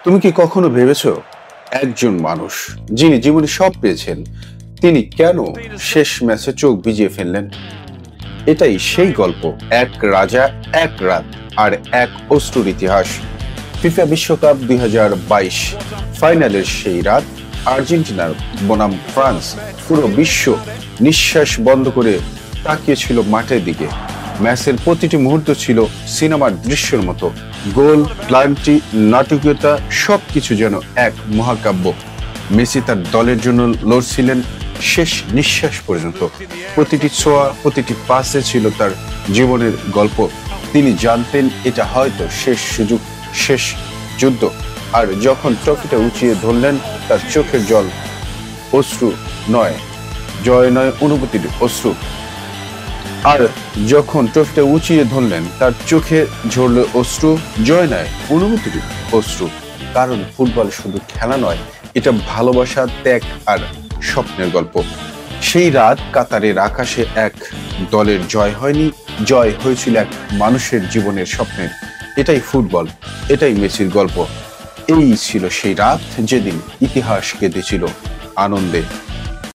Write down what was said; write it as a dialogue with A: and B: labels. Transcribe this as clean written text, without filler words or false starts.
A: তুমি কি কখনো ভেবেছো একজন মানুষ যিনি জীবনে সব পেয়েছেন তিনি কেন শেষ ম্যাচে চোখ ভিজিয়ে ফেললেন? এটাই সেই গল্প, এক রাজা, এক রাত আর এক অশ্রুর ইতিহাস। ফিফা বিশ্বকাপ 2022 ফাইনালের সেই রাত, আর্জেন্টিনার বনাম ফ্রান্স, পুরো বিশ্ব নিঃশ্বাস বন্ধ করে তাকিয়েছিল মাঠের দিকে। ম্যাচের প্রতিটি মুহূর্ত ছিল সিনেমার দৃশ্যের মতো। গোল, ক্লান্তি, নাটকীয়তা সবকিছু যেন এক মহাকাব্য। মেসি তার দলের জন্য লড়ছিলেন শেষ নিঃশ্বাস পর্যন্ত। প্রতিটি ছোঁয়া, প্রতিটি পাসে ছিল তার জীবনের গল্প। তিনি জানতেন এটা হয়তো শেষ সুযোগ, শেষ যুদ্ধ। আর যখন ট্রফিটা উঁচিয়ে ধরলেন, তার চোখের জল অশ্রু নয়, জয় নয়, অনুভূতির অশ্রু। আর যখন ট্রফিটা উঁচিয়ে ধরলেন, তার চোখে ঝরল অশ্রু, জয় নয়, অনুভূতির অশ্রু। কারণ ফুটবল শুধু খেলা নয়, এটা ভালোবাসা, ত্যাগ আর স্বপ্নের গল্প। সেই রাত কাতারের আকাশে এক দলের জয় হয়নি, জয় হয়েছিল এক মানুষের জীবনের স্বপ্নের। এটাই ফুটবল, এটাই মেসির গল্প। এই ছিল সেই রাত যেদিন ইতিহাস কেঁদেছিল আনন্দে।